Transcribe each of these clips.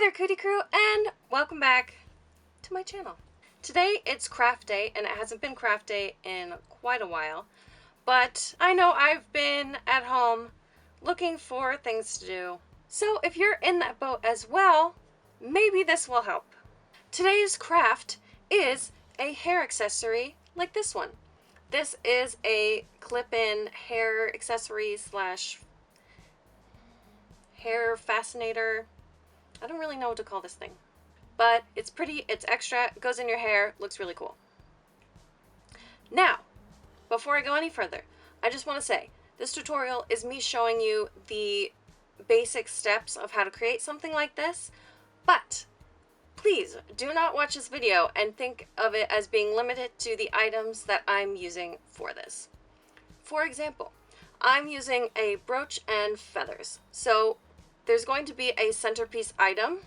Hey there, Cootie Crew, and welcome back to my channel. Today it's craft day, and it hasn't been craft day in quite a while, but I know I've been at home looking for things to do. So if you're in that boat as well, maybe this will help. Today's craft is a hair accessory like this one. This is a clip-in hair accessory slash hair fascinator. I don't really know what to call this thing, but it's pretty, it's extra, it goes in your hair, looks really cool. Now, before I go any further, I just want to say, this tutorial is me showing you the basic steps of how to create something like this, but please do not watch this video and think of it as being limited to the items that I'm using for this. For example, I'm using a brooch and feathers, so there's going to be a centerpiece item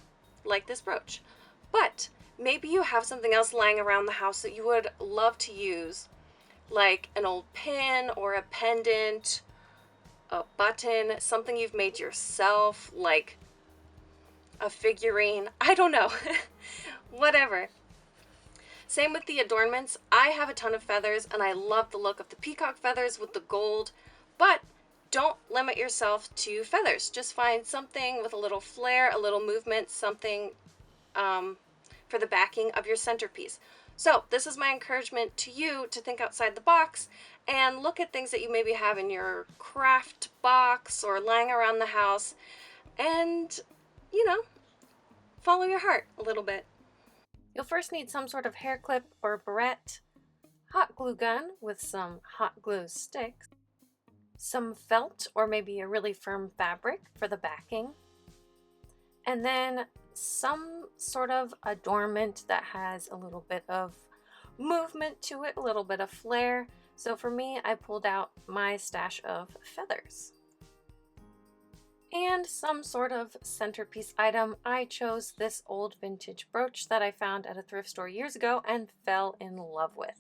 like this brooch, but maybe you have something else lying around the house that you would love to use, like an old pin or a pendant, a button, something you've made yourself, like a figurine, I don't know, whatever. Same with the adornments. I have a ton of feathers and I love the look of the peacock feathers with the gold, but don't limit yourself to feathers. Just find something with a little flair, a little movement, something for the backing of your centerpiece. So this is my encouragement to you to think outside the box and look at things that you maybe have in your craft box or lying around the house and, you know, follow your heart a little bit. You'll first need some sort of hair clip or barrette, hot glue gun with some hot glue sticks, some felt or maybe a really firm fabric for the backing, and then some sort of adornment that has a little bit of movement to it, a little bit of flair. So for me, I pulled out my stash of feathers. And some sort of centerpiece item. I chose this old vintage brooch that I found at a thrift store years ago and fell in love with.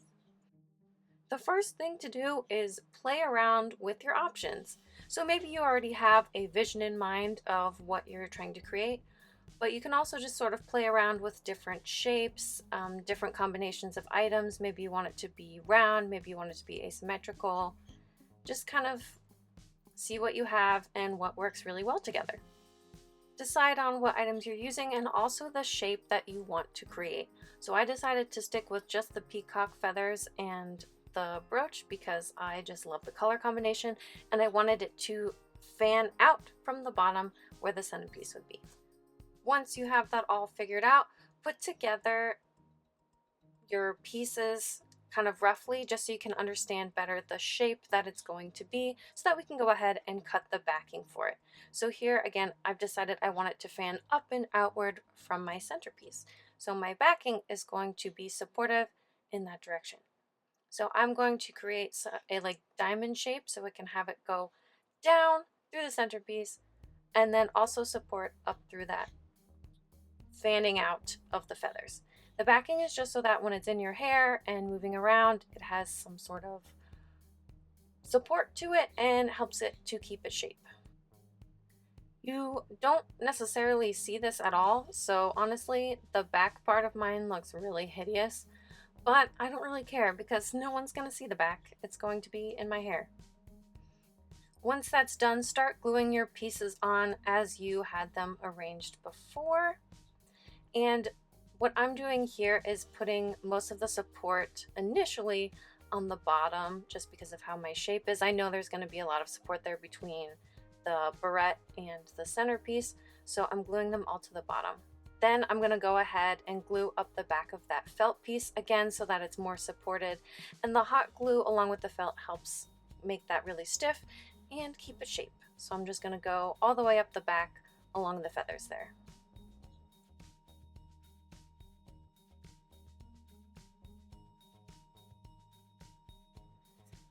The first thing to do is play around with your options. So maybe you already have a vision in mind of what you're trying to create, but you can also just sort of play around with different shapes, different combinations of items. Maybe you want it to be round, maybe you want it to be asymmetrical. Just kind of see what you have and what works really well together. Decide on what items you're using and also the shape that you want to create. So I decided to stick with just the peacock feathers and the brooch because I just love the color combination and I wanted it to fan out from the bottom where the centerpiece would be. Once you have that all figured out, put together your pieces kind of roughly just so you can understand better the shape that it's going to be so that we can go ahead and cut the backing for it. So here again, I've decided I want it to fan up and outward from my centerpiece. So my backing is going to be supportive in that direction. So I'm going to create a like diamond shape so it can have it go down through the centerpiece and then also support up through that fanning out of the feathers. The backing is just so that when it's in your hair and moving around, it has some sort of support to it and helps it to keep its shape. You don't necessarily see this at all, so honestly, the back part of mine looks really hideous, but I don't really care because no one's going to see the back. It's going to be in my hair. Once that's done, start gluing your pieces on as you had them arranged before. And what I'm doing here is putting most of the support initially on the bottom just because of how my shape is. I know there's going to be a lot of support there between the barrette and the centerpiece, so I'm gluing them all to the bottom. Then I'm going to go ahead and glue up the back of that felt piece again so that it's more supported, and the hot glue along with the felt helps make that really stiff and keep its shape. So I'm just going to go all the way up the back along the feathers there.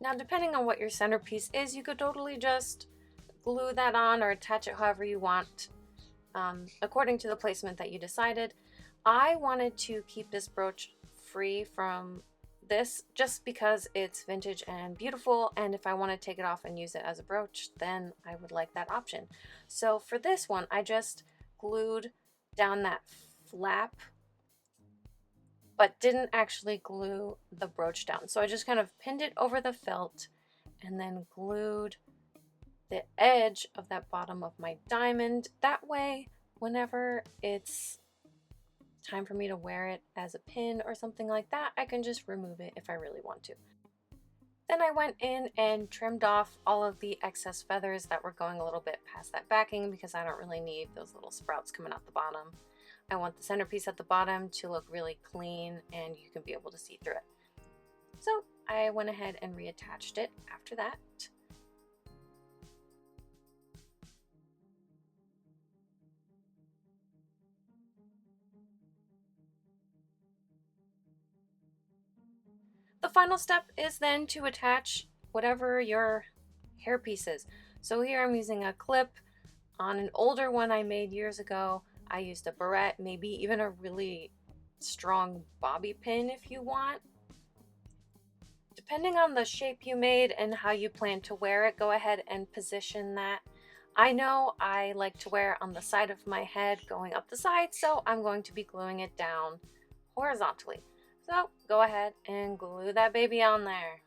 Now, depending on what your centerpiece is, you could totally just glue that on or attach it however you want, according to the placement that you decided. I wanted to keep this brooch free from this just because it's vintage and beautiful, and if I want to take it off and use it as a brooch, then I would like that option. So for this one, I just glued down that flap, but didn't actually glue the brooch down. So I just kind of pinned it over the felt and then glued the edge of that bottom of my diamond. That way, whenever it's time for me to wear it as a pin or something like that, I can just remove it if I really want to. Then I went in and trimmed off all of the excess feathers that were going a little bit past that backing because I don't really need those little sprouts coming out the bottom. I want the centerpiece at the bottom to look really clean and you can be able to see through it. So I went ahead and reattached it after that. The final step is then to attach whatever your hairpiece is. So here I'm using a clip. On an older one I made years ago, I used a barrette, maybe even a really strong bobby pin if you want. Depending on the shape you made and how you plan to wear it, go ahead and position that. I know I like to wear on the side of my head going up the side, so I'm going to be gluing it down horizontally. So go ahead and glue that baby on there.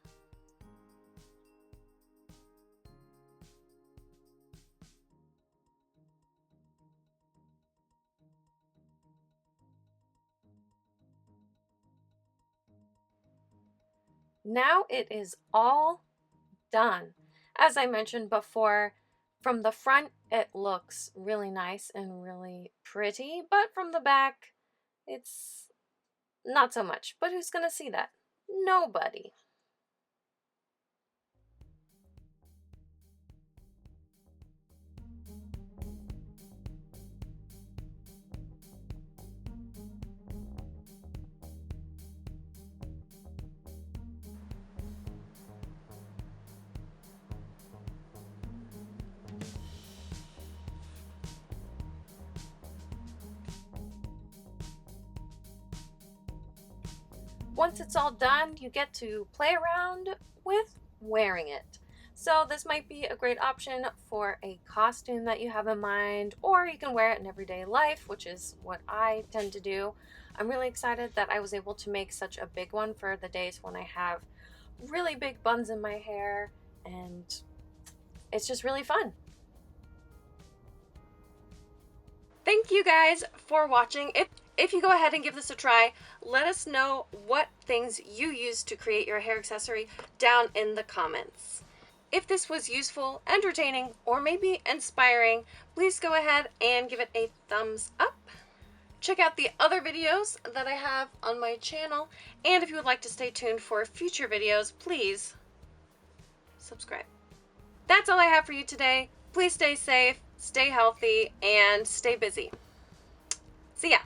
Now it is all done. As I mentioned before, from the front it looks really nice and really pretty, but from the back it's not so much. But who's gonna see that? Nobody. Once it's all done, you get to play around with wearing it. So this might be a great option for a costume that you have in mind, or you can wear it in everyday life, which is what I tend to do. I'm really excited that I was able to make such a big one for the days when I have really big buns in my hair, and it's just really fun. Thank you guys for watching. If you go ahead and give this a try, let us know what things you use to create your hair accessory down in the comments. If this was useful, entertaining, or maybe inspiring, please go ahead and give it a thumbs up. Check out the other videos that I have on my channel, and if you would like to stay tuned for future videos, please subscribe. That's all I have for you today. Please stay safe, stay healthy, and stay busy. See ya!